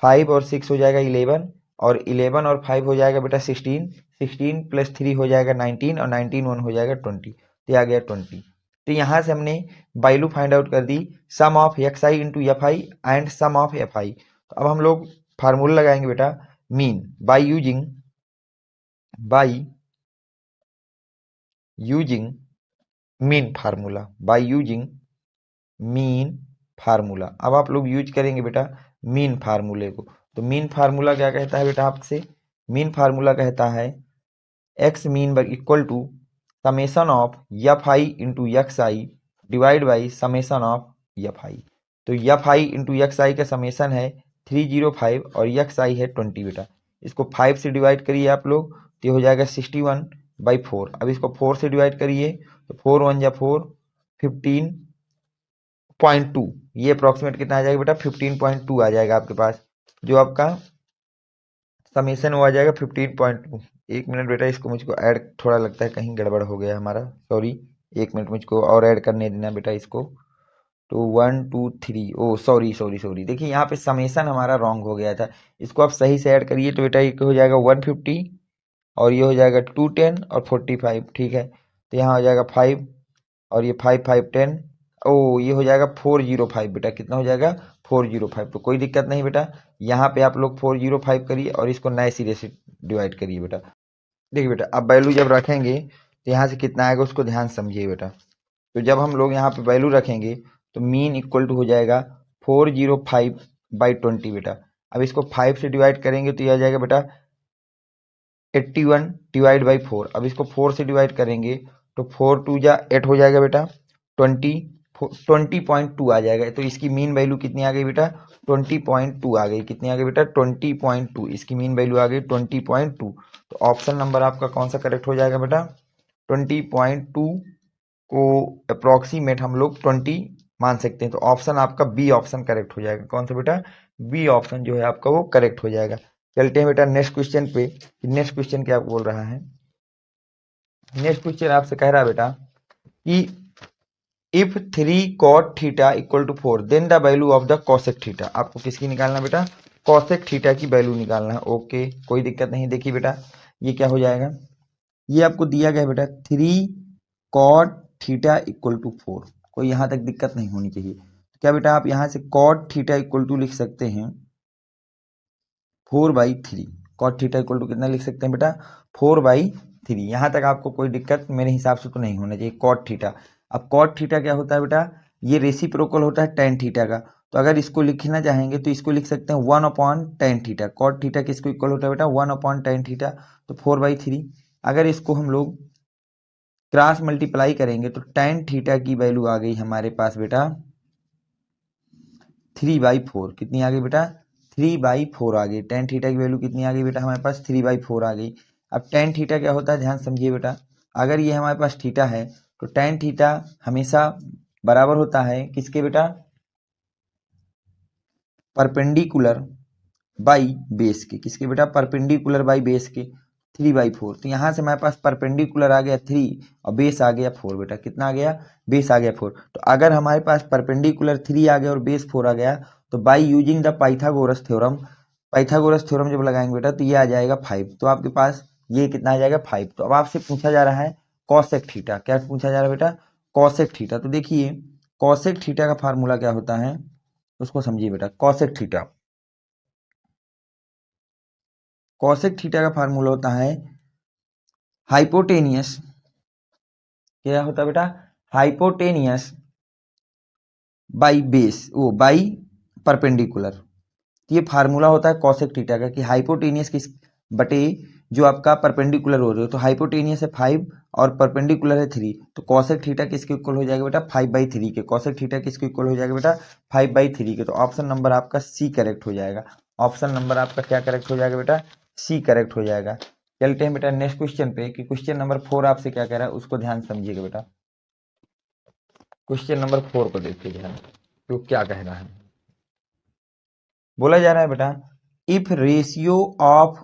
5 और 6 हो जाएगा 11, और 11 और 5 हो जाएगा बेटा 16, 16 प्लस 3 हो जाएगा 19, और 19 1 हो जाएगा 20। तो ये आ गया 20। तो यहाँ से हमने वैल्यू फाइंड आउट कर दी sum of x i into f i and sum of f i. तो अब हम लोग फार्मूला लगाएंगे बेटा mean by using mean formula. By using mean formula. अब आप लोग यूज करेंगे बेटा मीन फार्मूले को। तो मीन फार्मूला क्या कहता है बेटा आपसे? मीन फार्मूला कहता है x mean equal to summation of f i into x i divide by summation of f i. तो f i into x i का समेशन है 305, और एक्स आई है 20 बेटा। इसको 5 से डिवाइड करिए आप लोग, तो ये हो जाएगा 61/4। अब इसको 4 से डिवाइड करिए तो 4 1 जा 4, 15.2। ये अप्रॉक्सीमेट कितना आ जाएगा बेटा? 15.2 आ जाएगा आपके पास। जो आपका समेशन वो आ जाएगा 15.2। एक मिनट बेटा, इसको मुझको ऐड, थोड़ा लगता है कहीं गड़बड़ हो गया हमारा, सॉरी। एक मिनट मुझको और ऐड करने देना बेटा इसको। तो 1 2 3, ओ सॉरी सॉरी सॉरी, देखिए यहाँ पे समेशन हमारा रॉन्ग हो गया था। इसको आप सही से ऐड करिए तो बेटा ये हो जाएगा 150, और ये हो जाएगा 210 और 45, ठीक है। तो यहाँ हो जाएगा 5, और ये 5 5 10, ओ ये हो जाएगा 405 बेटा। कितना हो जाएगा? 405। तो कोई दिक्कत नहीं बेटा, यहाँ पे आप लोग 405 करिए, और इसको नए सिरे से डिवाइड करिए बेटा। देखिए बेटा अब वैल्यू जब रखेंगे तो यहाँ से कितना आएगा उसको ध्यान समझिए बेटा। तो जब हम लोग यहाँ पे वैल्यू रखेंगे तो मीन इक्वल टू हो जाएगा 405/20 बेटा। अब इसको 5 से डिवाइड करेंगे तो ये आ जाएगा बेटा 81 डिवाइड बाई 4। अब इसको 4 से डिवाइड करेंगे तो 4 2 जा 8 हो जाएगा बेटा, 20.2 आ जाएगा। तो इसकी मीन वैल्यू कितनी आ गई बेटा? 20.2 आ गई। कितनी आ गई बेटा? 20.2। इसकी मीन वैल्यू आ गई 20.2। तो ऑप्शन नंबर आपका कौन सा करेक्ट हो जाएगा बेटा? 20.2 को अप्रोक्सीमेट हम लोग 20 मान सकते हैं। तो ऑप्शन आपका बी ऑप्शन करेक्ट हो जाएगा। कौन सा बेटा? बी ऑप्शन जो है आपका वो करेक्ट हो जाएगा। चलते हैं बेटा नेक्स्ट क्वेश्चन पे। नेक्स्ट क्वेश्चन क्या बोल रहा है? नेक्स्ट क्वेश्चन आपसे कह रहा है बेटा कि if 3 cot theta equal to 4 then the value of the cosec theta. आपको किसकी निकालना बेटा? cosec थीटा की वैल्यू निकालना है। ओके, कोई दिक्कत नहीं। देखिए बेटा ये क्या हो जाएगा, ये आपको दिया गया बेटा 3 cot थीटा इक्वल टू 4। कोई यहां तक दिक्कत नहीं होनी चाहिए। क्या बेटा आप यहां से cot थीटा इक्वल टू लिख सकते हैं 4/3। cot थीटा इक्वल टू कितना लिख सकते हैं बेटा? 4/3। यहां तक आपको कोई दिक्कत मेरे हिसाब से तो नहीं होना चाहिए। cot थीटा, अब cot थीटा क्या होता है बेटा? ये रेसिप्रोकल होता है tan थीटा का। तो अगर इसको लिखना चाहेंगे तो इसको लिख सकते हैं 1/tan थीटा। cot थीटा किसको इक्वल होता है बेटा? 1/tan theta. तो 4/3। अगर इसको हम लोग क्रॉस मल्टीप्लाई करेंगे तो tan थीटा की वैल्यू आ गई हमारे पास बेटा 3/4। कितनी आ गई बेटा? 3/4 आ गई। tan थीटा की वैल्यू कितनी आ गई बेटा हमारे पास? 3/4 आ गई। अब tan थीटा क्या होता है ध्यान समझिए बेटा। अगर ये हमारे पास थीटा है तो tan थीटा हमेशा बराबर होता है किसके बेटा? परपेंडिकुलर बाई बेस के। किसके बेटा? परपेंडिकुलर बाई बेस के 3/4। तो यहाँ से हमारे पास परपेंडिकुलर आ गया 3 और बेस आ गया 4। बेटा कितना आ गया? बेस आ गया 4। तो अगर हमारे पास परपेंडिकुलर 3 आ गया और बेस 4 आ गया तो by using the Pythagoras theorem, Pythagoras theorem जब लगाएंगे बेटा तो ये आ जाएगा 5। तो आपके पास ये कितना आ जाएगा? 5। तो अब आपसे पूछा जा रहा है कॉसेक थीटा। क्या पूछा जा रहा है बेटा? Cosec theta. तो देखिए कॉसेक थीटा का फार्मूला क्या होता है उसको समझिए बेटा। कॉसेक थीटा, कॉसेक थीटा का फार्मूला होता है हाइपोटेनियस। क्या होता है बेटा? हाइपोटेनियस बाई बेस, वो बाई परपेंडिकुलर। ये फार्मूला होता है कॉसेक थीटा का कि हाइपोटेनियस किस बटे जो आपका परपेंडिकुलर हो रहे हो। तो हाइपोटेनियस है 5 और परपेंडिकुलर है 3। तो कॉसेक थीटा किसके इक्वल हो जाएगा बेटा? 5/3 के। कॉसेक थीटा किसके इक्वल हो जाएगा बेटा? 5/3 के। तो ऑप्शन नंबर आपका सी करेक्ट हो जाएगा। ऑप्शन नंबर आपका क्या करेक्ट हो जाएगा बेटा? सी करेक्ट हो जाएगा। चलते हैं बेटा नेक्स्ट क्वेश्चन पे कि क्वेश्चन नंबर 4 आपसे क्या कह रहा है उसको ध्यान समझिएगा बेटा। क्वेश्चन नंबर 4 को देखिए ध्यान, तो क्या कह रहा है। बोला जा रहा है बेटा if ratio of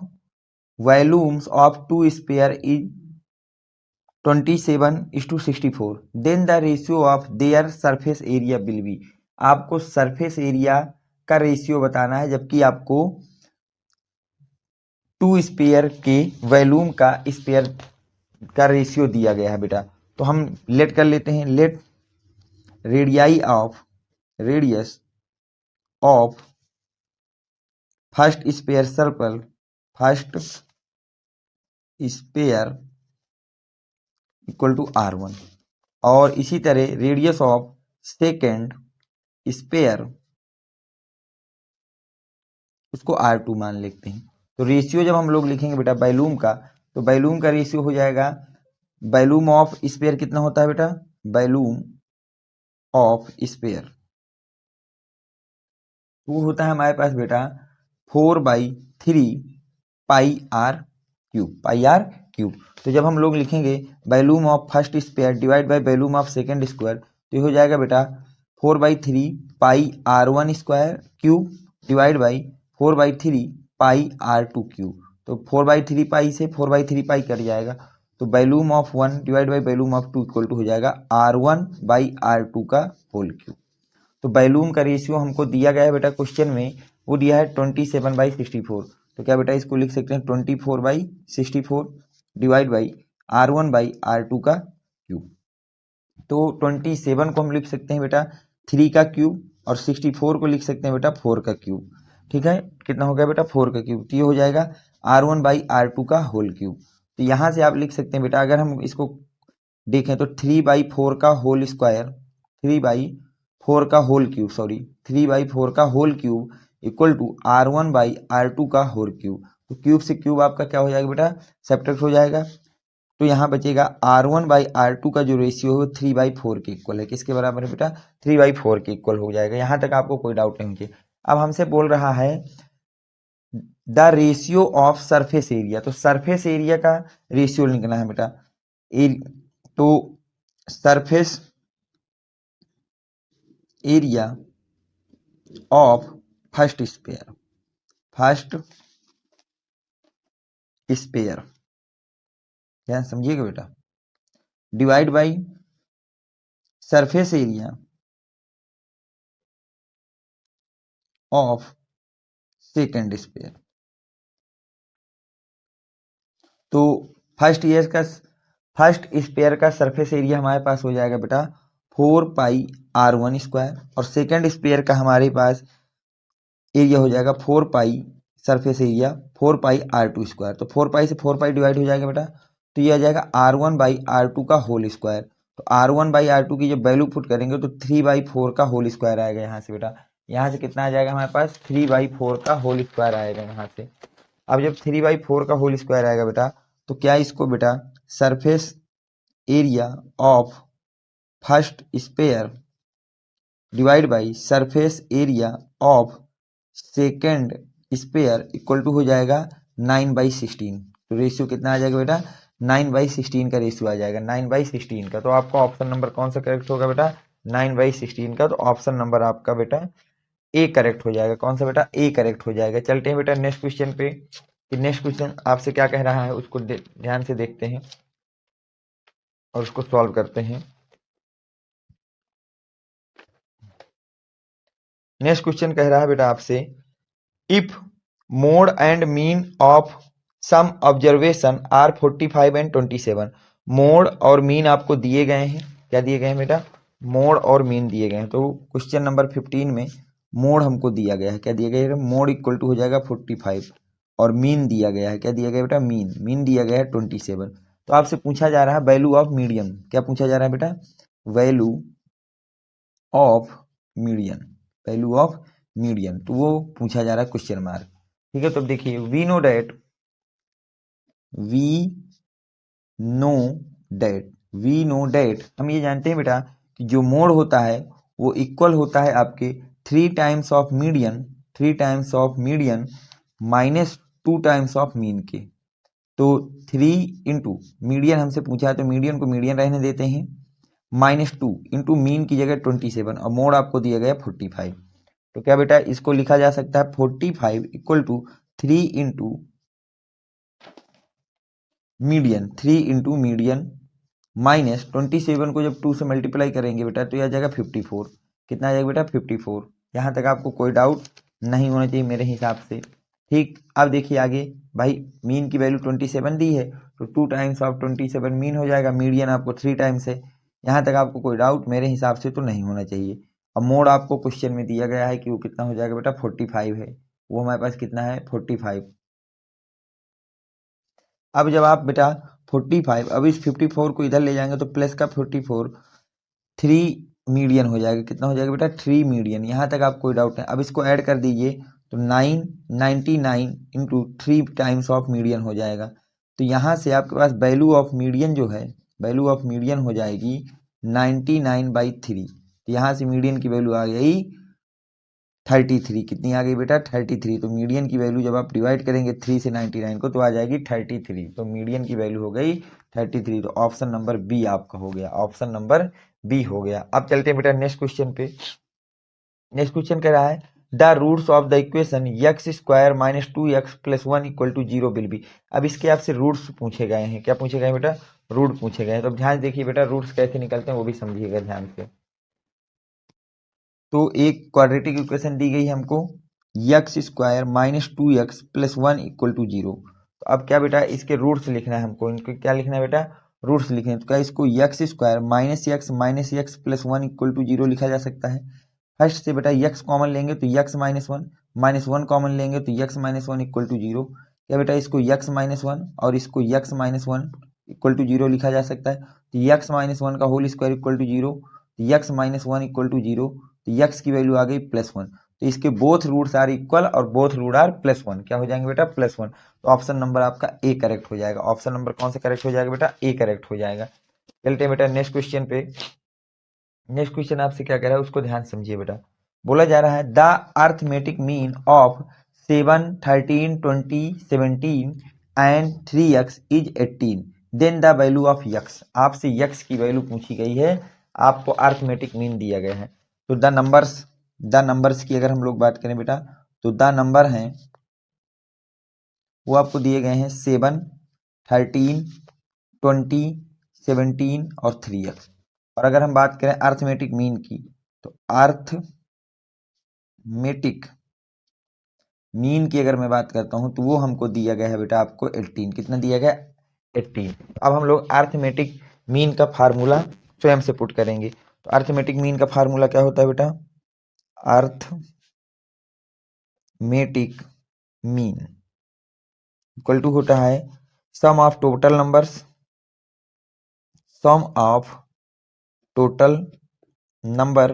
volumes of two sphere is 27:64 then the ratio of their surface area will be. आपको सरफेस एरिया का रेशियो बताना है जबकि आपको टू स्पेयर के वॉल्यूम का स्पेयर का रेशियो दिया गया है बेटा। तो हम लेट कर लेते हैं, let radius of first sphere circle, first sphere equal to R1 और इसी तरह रेडियस ऑफ सेकेंड स्पेयर उसको R2 मान लेते हैं। तो रेशियो जब हम लोग लिखेंगे बेटा वॉल्यूम का, तो वॉल्यूम का रेशियो हो जाएगा, वॉल्यूम ऑफ स्पेयर कितना होता है बेटा? वॉल्यूम ऑफ स्पेयर वो होता है हमारे पास बेटा 4/3 पाई आर क्यूब। तो जब हम लोग लिखेंगे volume of first sphere divide by volume of second square तो ये हो जाएगा बेटा 4/3 pi R1 square cube divide by 4/3 pi R2 cube. तो 4/3 पाई से 4/3 पाई कट जाएगा तो volume of 1 divide by volume of 2 equal to हो जाएगा R1/R2 का होल क्यूब। तो वॉल्यूम का रेशियो हमको दिया गया है बेटा क्वेश्चन में, वो दिया है 27/64। तो क्या बेटा इसको लिख सकते हैं 24/64 डिवाइड बाई R1/R2 का क्यूब। तो 27 को हम लिख सकते हैं बेटा 3 का क्यूब और 64 को लिख सकते हैं बेटा 4 का क्यूब। ठीक है, कितना हो गया बेटा? 4 का क्यूब। तो ये हो जाएगा R1/R2 का होल क्यूब। तो यहाँ से आप लिख सकते हैं बेटा, अगर हम इसको देखें तो 3/4 का होल स्क्वायर, 3/4 का होल क्यूब, सॉरी 3/4 का whole cube equal to R1/R2 का होल क्यूब। तो क्यूब से क्यूब आपका क्या हो जाएगा बेटा? सब्ट्रैक्ट हो जाएगा। तो यहाँ बचेगा R1/R2 का जो रेशियो है 3/4 के इक्वल है। किसके बराबर है बेटा? 3/4 के इक्वल हो जाएगा। यहाँ तक आपको कोई डाउट नहीं चाहिए। अब हमसे बोल रहा है the ratio of surface area. तो सरफेस एरिया का रेशियो निकलना है बेटा। तो surface area of first sphere क्या समझिएगा बेटा, divide by surface area of second sphere. तो फर्स्ट स्पेयर का सरफेस एरिया हमारे पास हो जाएगा बेटा 4πr1² और सेकेंड स्पेयर का हमारे पास एरिया हो जाएगा 4π सरफेस एरिया 4πr2²। तो 4π से 4π डिवाइड हो जाएगा बेटा, तो ये आ जाएगा r1/r2 का होल स्क्वायर। तो r1/r2 की जब वैल्यू पुट करेंगे तो 3/4 का होल स्क्वायर आएगा यहाँ से बेटा। यहाँ से कितना आ जाएगा हमारे पास 3/4 का होल स्क्वायर आएगा यहाँ से। अब जब 3/4 का होल स्क्वायर आएगा बेटा, तो क्या इसको बेटा surface area of first sphere divide by surface area of second sphere equal to हो जाएगा 9/16। तो रेशियो कितना आ जाएगा बेटा 9/16 का रेशियो आ जाएगा 9/16 का। तो आपका ऑप्शन नंबर कौन सा करेक्ट होगा बेटा 9/16 का। तो ऑप्शन नंबर आपका बेटा ए करेक्ट हो जाएगा। कौन सा बेटा ए करेक्ट हो जाएगा। चलते हैं बेटा नेक्स्ट क्वेश्चन पे कि नेक्स्ट क्वेश्चन आपसे क्या कह रहा है उसको ध्यान से देखते हैं और उसको सॉल्व करते हैं। नेक्स्ट क्वेश्चन कह रहा है बेटा आपसे if mode and mean of some observation are 45 and 27। Mode और मीन आपको दिए गए हैं। क्या दिए गए हैं बेटा मोड और मीन दिए गए हैं। तो क्वेश्चन नंबर 15 में मोड हमको दिया गया है। क्या दिया गया है मोड इक्वल टू हो जाएगा 45 और मीन दिया गया है। क्या दिया गया बेटा मीन दिया गया है 27। तो आपसे पूछा जा रहा है वैल्यू ऑफ मीडियन। क्या पूछा जा रहा है बेटा वैल्यू ऑफ मीडियन तो वो पूछा जा रहा है क्वेश्चन मार्क। ठीक है, तो देखिए वी नो डेट हम ये जानते हैं बेटा कि जो मोड होता है वो इक्वल होता है आपके 3 times of median minus 2 times of mean के। तो 3 इंटू मीडियन हमसे पूछा है तो मीडियन को मीडियन रहने देते हैं, -2 इंटू मीन की जगह 27 और मोड आपको दिया गया 45। तो क्या बेटा इसको लिखा जा सकता है 45 equal to 3 into median minus 27 को जब 2 से मल्टीप्लाई करेंगे बेटा तो यह आ जाएगा 54। कितना आ जाएगा बेटा 54। यहाँ तक आपको कोई डाउट नहीं होना चाहिए मेरे हिसाब से। ठीक, अब देखिए आगे भाई मीन की वैल्यू 27 दी है तो 2 टाइम्स ऑफ 27 मीन हो जाएगा। मीडियन आपको 3 टाइम्स है। यहाँ तक आपको कोई डाउट मेरे हिसाब से तो नहीं होना चाहिए। अब मोड आपको क्वेश्चन में दिया गया है कि वो कितना हो जाएगा बेटा 45 है। वो हमारे पास कितना है 45। अब जब आप बेटा 45 अब इस 54 को इधर ले जाएंगे तो प्लस का 44 3 मीडियन हो जाएगा। कितना हो जाएगा बेटा 3 मीडियन। यहाँ तक आप कोई डाउट नहीं। अब इसको ऐड कर दीजिए तो 999 इंटू 3 टाइम्स ऑफ मीडियन हो जाएगा। तो यहाँ से आपके पास वैल्यू ऑफ मीडियन जो है वैल्यू ऑफ मीडियन हो जाएगी 99/3। तो यहाँ से मीडियन की वैल्यू आ गई 33। कितनी आ गई बेटा 33। तो मीडियन की वैल्यू जब आप डिवाइड करेंगे 3 से 99 को तो आ जाएगी 33। तो मीडियन की वैल्यू हो गई 33। तो ऑप्शन नंबर बी आपका हो गया। ऑप्शन नंबर बी हो गया। अब चलते हैं बेटा नेक्स्ट क्वेश्चन पे। नेक्स्ट क्वेश्चन कह रहा है the roots of the equation x² - 2x + 1 = 0 will be. अब इसके आपसे रूट्स पूछे गए हैं। क्या पूछे गए हैं बेटा रूट पूछे गए हैं। तो ध्यान देखिए बेटा रूट्स कैसे निकलते हैं वो भी समझिएगा ध्यान से। तो एक क्वाड्रेटिक इक्वेशन दी गई हमको x² - 2x + 1 = 0। तो अब क्या बेटा इसके रूट्स लिखना है हमको। इनको क्या लिखना है बेटा रूट्स लिखना है। तो क्या इसको x² - x - x + 1 = 0 लिखा जा सकता है। फर्स्ट से बेटा x कॉमन लेंगे तो x - 1 कॉमन लेंगे तो x - 1 = 0। क्या बेटा इसको x - 1 और इसको x - 1 = 0 लिखा जा सकता है। तो x - 1 का होल स्क्वायर = 0, x - 1 = 0। तो x की वैल्यू आ गई +1। तो इसके बोथ रूट्स आर इक्वल और बोथ रूट आर +1। क्या हो जाएंगे बेटा +1। तो ऑप्शन नंबर आपका ए करेक्ट हो जाएगा। ऑप्शन नंबर कौन सा करेक्ट हो जाएगा बेटा ए करेक्ट हो जाएगा। चलते हैं बेटा नेक्स्ट क्वेश्चन पे। नेक्स्ट क्वेश्चन आपसे क्या कह रहा है उसको ध्यान समझिए बेटा। बोला जा रहा है the arithmetic mean of 7, 13, 20, 17 and 3x is 18। Then the value of x, आपसे यक्स की वैल्यू पूछी गई है, आपको अर्थमेटिक मीन दिया गया है। तो द नंबर्स की अगर हम लोग बात करें बेटा, तो द नंबर हैं वो आपको दिए गए हैं 7, 13, 20, 17 और 3x। और अगर हम बात करें अर्थमेटिक मीन की, तो अर्थमेटिक मीन की अगर मैं बात करता हूं तो वो हमको दिया गया है बेटा आपको 18। कितना दिया गया? 18। अब हम लोग अर्थमेटिक मीन का फार्मूला स्वयं से पुट करेंगे। तो अर्थमेटिक मीन का फार्मूला क्या होता है बेटा? अर्थमेटिक मीन इक्वल टू होता है sum of total number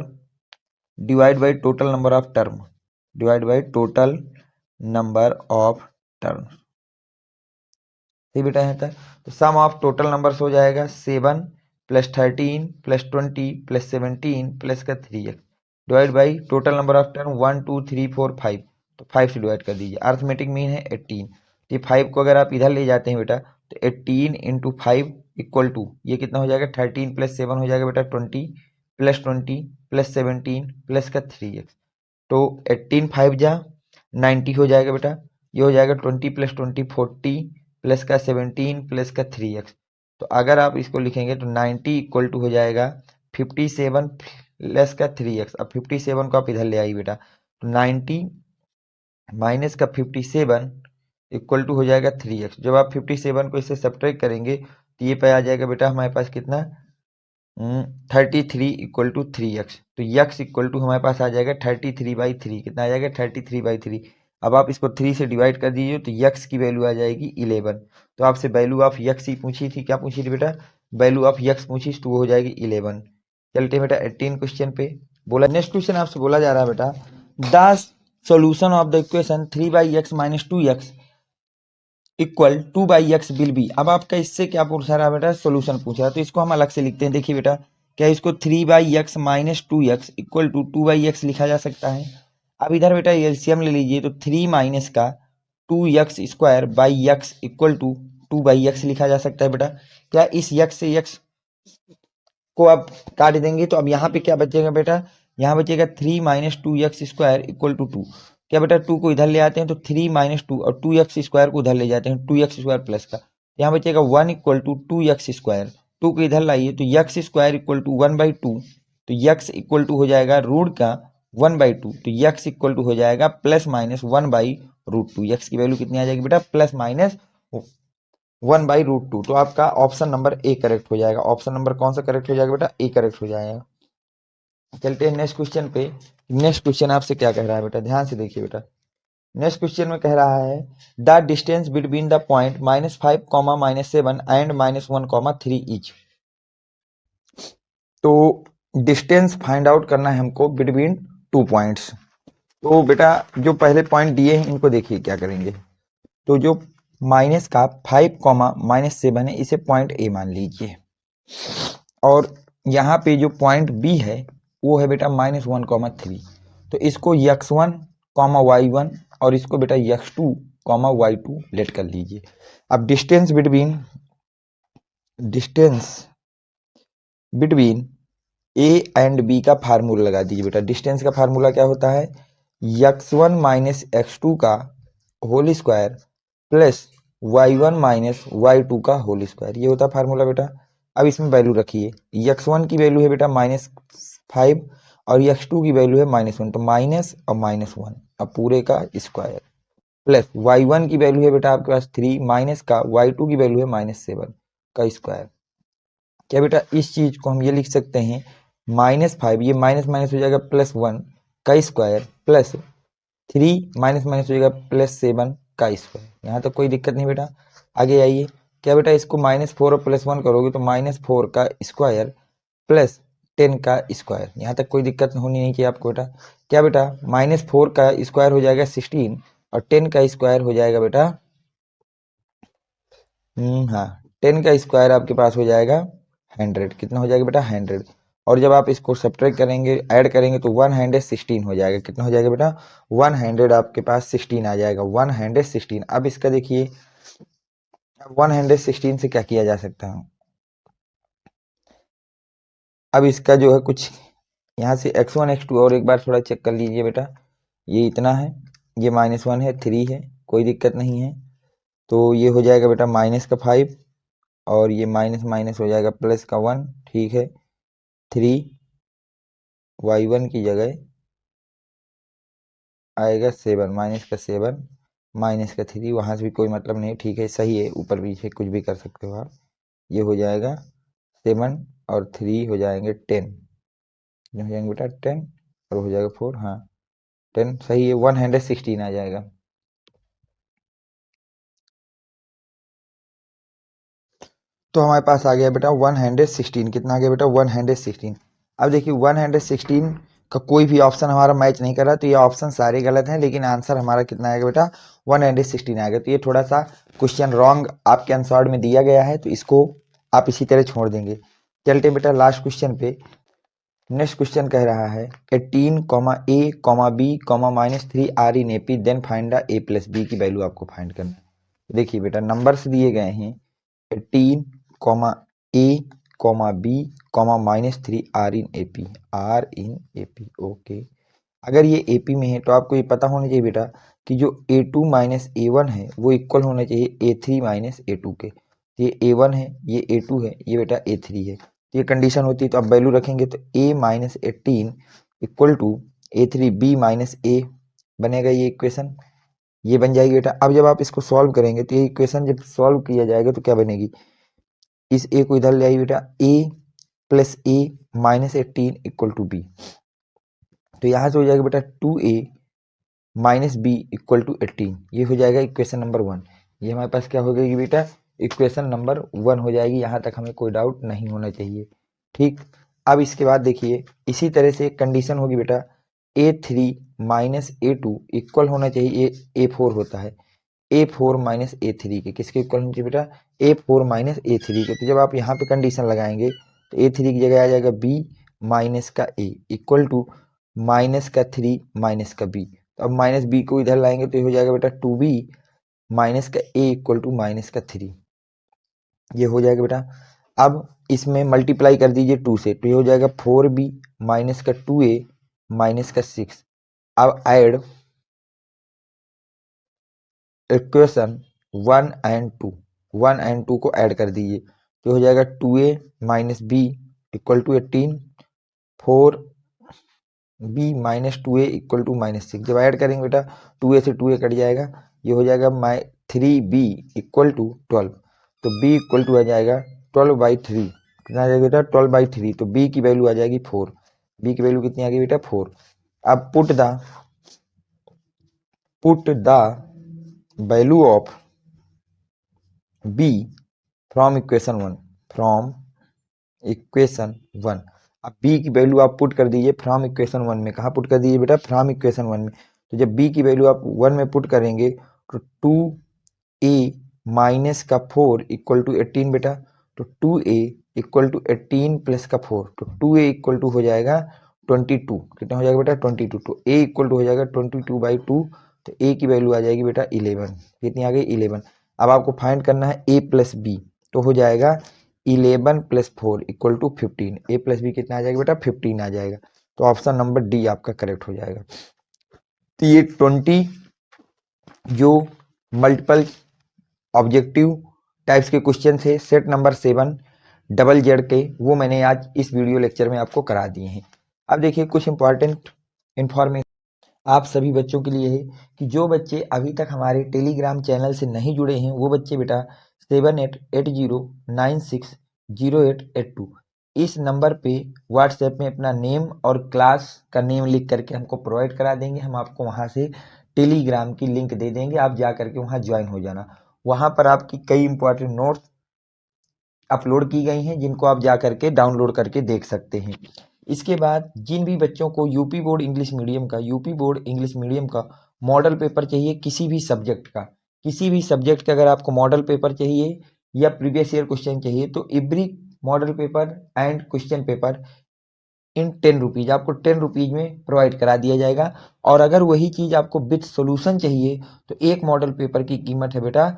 divide by total number of term, सही बेटा है था। तो सम ऑफ टोटल नंबर्स हो जाएगा 7 प्लस 13 प्लस 20 प्लस 17 प्लस का 3x divide by total number of term 1 2 3 4 5, तो 5 से डिवाइड कर दीजिए। अर्थमेटिक मीन है 18। तो ये 5 को अगर आप इधर ले जाते हैं बेटा, तो 18 इंटू 5 इक्वल टू ये कितना हो जाएगा? 13 प्लस 7 हो जाएगा बेटा 20 प्लस 20 प्लस 17 प्लस का 3x। तो 18 5 जा 90 हो जाएगा बेटा। ये हो जाएगा 20 प्लस 20 40 प्लस का 17 प्लस का 3x। तो अगर आप इसको लिखेंगे तो 90 इक्वल टू हो जाएगा 57 प्लस का 3x। अब 57 को आप इधर ले आइए बेटा, तो 90 माइनस का 57 इक्वल टू हो जाएगा 3x। जब आप 57 को इससे सब्ट्रैक्ट करेंगे तो ये पे आ जाएगा बेटा हमारे पास कितना? 33 इक्वल टू 3x। तो यक्स इक्वल टू हमारे पास आ जाएगा 33/3। कितना आ जाएगा? 33/3। अब आप इसको 3 से डिवाइड कर दीजिए तो यक्स की वैल्यू आ जाएगी 11। तो आपसे वैल्यू ऑफ यक्स ही पूछी थी, क्या पूछी थी बेटा? वैल्यू ऑफ यक्स पूछी तो वो हो जाएगी 11। चलते बेटा 18 क्वेश्चन पे। बोला नेक्स्ट क्वेश्चन आपसे बोला जा रहा है बेटा the solution of the equation 3/x minus 2x equal 2/x will be. अब आपका इससे क्या पूछ रहा है बेटा? सोल्यूशन पूछ रहा है। तो इसको हम अलग से लिखते हैं। देखिए बेटा, क्या इसको 3/x minus 2x equal to 2/x लिखा जा सकता है? अब इधर बेटा एलसीएम ले लीजिए, तो 3 माइनस का 2x square by x equal to 2/x लिखा जा सकता है बेटा। क्या इस x से x को आप काट देंगे तो अब यहाँ पे क्या बचेगा बेटा? यहाँ बचेगा 3 minus 2x square equal to 2। क्या बेटा 2 को इधर ले आते हैं तो 3 माइनस 2 और 2x स्क्वायर को उधर ले जाते हैं 2x स्क्वायर प्लस का, यहाँ बचेगा 1 इक्वल टू 2x स्क्वायर। 2 को इधर लाइए तो x स्क्वायर इक्वल टू 1/2। तो x इक्वल टू हो जाएगा रूट का 1/2। तो x इक्वल टू हो जाएगा प्लस माइनस 1/√2। x की वैल्यू कितनी आ जाएगी बेटा? Plus minus 1/√2। तो आपका ऑप्शन नंबर ए करेक्ट हो जाएगा। ऑप्शन नंबर कौन सा करेक्ट हो जाएगा बेटा? ए करेक्ट हो जाएगा। चलते हैं नेक्स्ट क्वेश्चन पे। नेक्स्ट क्वेश्चन आपसे क्या कह रहा है बेटा? ध्यान से देखिए बेटा। नेक्स्ट क्वेश्चन में कह रहा है the distance between the point -5, -7 and -1, 3 etch. तो डिस्टेंस फाइंड आउट करना है हमको बिटवीन 2 पॉइंट्स। तो बेटा जो पहले पॉइंट दिए हैं इनको देखिए क्या करेंगे। तो जो माइनस का 5, -7 है इसे पॉइंट ए मान लीजिए, और यहाँ पे जो पॉइंट बी है वो है बेटा -1, 3। तो इसको x1, y1 और इसको बेटा x2, y2 लेट कर लीजिए। अब distance between A and B का फार्मूला लगा दीजिए बेटा। डिस्टेंस का फार्मूला क्या होता है? x1 माइनस x2 का whole square plus y1 minus y2 का होल स्क्वायर, ये होता है फार्मूला बेटा। अब इसमें वैल्यू रखिए, x1 की वैल्यू है बेटा -5 और x2 की वैल्यू है -1, तो माइनस और -1 अब पूरे का स्क्वायर प्लस y1 की वैल्यू है बेटा आपके पास 3 माइनस का y2 की वैल्यू है -7 का स्क्वायर। क्या बेटा इस चीज को हम ये लिख सकते हैं -5, ये माइनस माइनस हो जाएगा +1 का स्क्वायर प्लस 3 माइनस माइनस हो जाएगा +7 का स्क्वायर। यहाँ तक कोई दिक्कत नहीं बेटा। आगे आइए, क्या बेटा इसको -4 और +1 करोगे तो -4 का स्क्वायर प्लस 10 का स्क्वायर। यहाँ तक कोई दिक्कत होनी नहीं चाहिए आपको बेटा। क्या बेटा -4 का स्क्वायर हो जाएगा 16 और 10 का स्क्वायर हो जाएगा बेटा हाँ 10 का स्क्वायर आपके पास हो जाएगा 100। कितना हो जाएगा बेटा? 100। और जब आप इसको सब्ट्रैक्ट करेंगे ऐड करेंगे तो 116 हो जाएगा। कितना हो जाएगा बेटा? 100 आपके पास 16 आ जाएगा, 116। अब इसका देखिए, 116 से क्या किया जा सकता है। अब इसका जो है कुछ यहाँ से x1 x2 और एक बार थोड़ा चेक कर लीजिए बेटा। ये इतना है, ये -1 है, 3 है, कोई दिक्कत नहीं है। तो ये हो जाएगा बेटा -5 और ये माइनस माइनस हो जाएगा +1। ठीक है, 3y1 की जगह आएगा 7, -7 -3, वहां से भी कोई मतलब नहीं। ठीक है, सही है, ऊपर पीछे कुछ भी कर सकते हो आप। ये हो जाएगा 7 और 3 हो जाएंगे 10, हो जाएंगे बेटा 10 और हो जाएगा 4। हाँ 10 सही है, 116 आ जाएगा। तो हमारे पास आ गया बेटा 116। कितना आ गया बेटा 116। अब देखिए 116 का कोई भी ऑप्शन हमारा मैच नहीं कर रहा, तो ये ऑप्शन सारे गलत हैं, लेकिन आंसर हमारा कितना आएगा बेटा 116 आएगा। तो ये थोड़ा सा क्वेश्चन रॉन्ग आपके आंसर में दिया गया है, तो इसको आप इसी तरह छोड़ देंगे। चलते बेटा लास्ट क्वेश्चन पे। नेक्स्ट क्वेश्चन कह रहा है 18, A, B, -3 are in AP, then find the A + B की वैल्यू आपको फाइंड करना है। देखिए बेटा नंबर्स दिए गए हैं 18, A, B, -3 are in AP। Okay, अगर ये AP में है तो आपको ये पता होना चाहिए बेटा कि जो A2 - A1 है वो इक्वल होना चाहिए A3 - A2 के। ये A1 है, ये A2 है, ये बेटा A3 है। तो ये कंडीशन होती है, तो आप वैल्यू रखेंगे तो A - 18 equal to A3 B - A बनेगा। ये इक्वेशन ये बन जाएगी बेटा। अब जब आप इसको सॉल्व करेंगे तो ये इक्वेशन जब सॉल्व किया जाएगा तो क्या बनेगी, इस A को इधर ले आइए बेटा, A + A -18 equal to B। तो यहाँ से हो जाएगा बेटा 2A - B इक्वल टू 18। ये हो जाएगा इक्वेशन नंबर 1। ये हमारे पास क्या हो गई बेटा, इक्वेशन नंबर 1 हो जाएगी। यहाँ तक हमें कोई डाउट नहीं होना चाहिए। ठीक, अब इसके बाद देखिए इसी तरह से कंडीशन होगी बेटा A3 - A2 इक्वल होना चाहिए A4 होता है, A4 - A3 के। किसके इक्वल होना चाहिए बेटा, A4 - A3 के। तो जब आप यहाँ पे कंडीशन लगाएंगे तो A3 की जगह आ जाएगा B माइनस का A इक्वल टू -3 - B। तो अब -B को इधर लाएंगे तो ये हो जाएगा बेटा 2B - A इक्वल टू -3। ये हो जाएगा बेटा। अब इसमें मल्टीप्लाई कर दीजिए 2 से, तो ये हो जाएगा 4B - 2A - 6। अब ऐड इक्वेशन 1 एंड 2, 1 एंड 2 को ऐड कर दीजिए तो हो जाएगा 2A - B equal to 18, 4B - 2A equal to -6। जब ऐड करेंगे बेटा 2A से 2A कट जाएगा, ये हो जाएगा 3B इक्वल टू 12। तो B इक्वल टू आ जाएगा 12/3। कितना आ जाएगा बेटा 12/3। तो B की वैल्यू आ जाएगी 4। B की वैल्यू कितनी आ गई बेटा 4। अब put the value of B from equation 1, from equation 1। अब B की वैल्यू आप पुट कर दीजिए फ्रॉम इक्वेशन 1 में। कहाँ पुट कर दीजिए बेटा, फ्रॉम इक्वेशन 1 में। तो जब B की वैल्यू आप 1 में पुट करेंगे तो 2A माइनस का 4 इक्वल टू 18 बेटा। तो 2A इक्वल टू 18 प्लस का 4, तो 2A इक्वल टू हो जाएगा 22। कितना हो जाएगा बेटा 22। तो A इक्वल टू हो जाएगा 22/2। तो A की वैल्यू आ जाएगी बेटा 11। कितनी आ गई 11। अब आपको फाइंड करना है A + B, तो हो जाएगा 11 + 4 इक्वल टू 15। A + B कितना आ जाएगा बेटा 15 आ जाएगा। तो ऑप्शन नंबर डी आपका करेक्ट हो जाएगा। तो ये 20 जो मल्टीपल ऑब्जेक्टिव टाइप्स के क्वेश्चन थे सेट नंबर 7 डबल जेड के, वो मैंने आज इस वीडियो लेक्चर में आपको करा दिए हैं। अब देखिए कुछ इंपॉर्टेंट इंफॉर्मेशन आप सभी बच्चों के लिए है कि जो बच्चे अभी तक हमारे टेलीग्राम चैनल से नहीं जुड़े हैं वो बच्चे बेटा 7880960882 इस नंबर पे व्हाट्सएप में अपना नेम और क्लास का नेम लिख करके हमको प्रोवाइड करा देंगे। हम आपको वहाँ से टेलीग्राम की लिंक दे देंगे, आप जा करके वहाँ ज्वाइन हो जाना। वहाँ पर आपकी कई इंपॉर्टेंट नोट्स अपलोड की गई हैं जिनको आप जा करके डाउनलोड करके देख सकते हैं। इसके बाद जिन भी बच्चों को यूपी बोर्ड इंग्लिश मीडियम का मॉडल पेपर चाहिए, किसी भी सब्जेक्ट का अगर आपको मॉडल पेपर चाहिए या प्रीवियस ईयर क्वेश्चन चाहिए तो every model paper and question paper in 10 rupees आपको 10 रुपीज में प्रोवाइड करा दिया जाएगा। और अगर वही चीज आपको विथ सोल्यूशन चाहिए तो एक मॉडल पेपर की कीमत है बेटा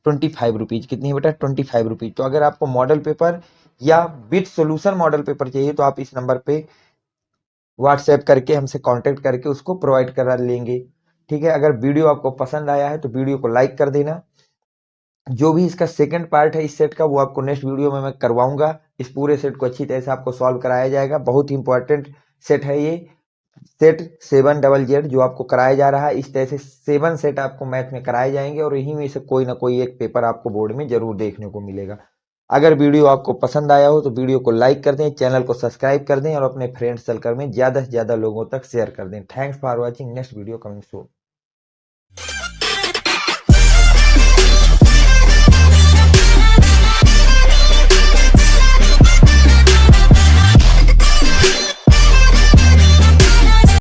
₹25। कितनी है बेटा? ₹25। तो अगर आपको मॉडल पेपर या विद सॉल्यूशन मॉडल पेपर चाहिए तो आप इस नंबर पे व्हाट्सएप करके हमसे कांटेक्ट करके उसको प्रोवाइड करा लेंगे। ठीक है, अगर वीडियो आपको पसंद आया है तो वीडियो को लाइक कर देना। जो भी इसका सेकंड पार्ट है इस सेट का वो आपको नेक्स्ट वीडियो में मैं करवाऊंगा। इस पूरे सेट को अच्छी तरह से आपको सॉल्व कराया जाएगा। बहुत ही इंपॉर्टेंट सेट है ये, सेट 7 ZZ जो आपको कराया जा रहा है। इस तरह से 7 सेट आपको मैथ में कराए जाएंगे और यहीं में से कोई ना कोई एक पेपर आपको बोर्ड में जरूर देखने को मिलेगा। अगर वीडियो आपको पसंद आया हो तो वीडियो को लाइक कर दें, चैनल को सब्सक्राइब कर दें और अपने फ्रेंड सर्कल में ज्यादा से ज्यादा लोगों तक शेयर कर दें। Thanks for watching, next video coming soon.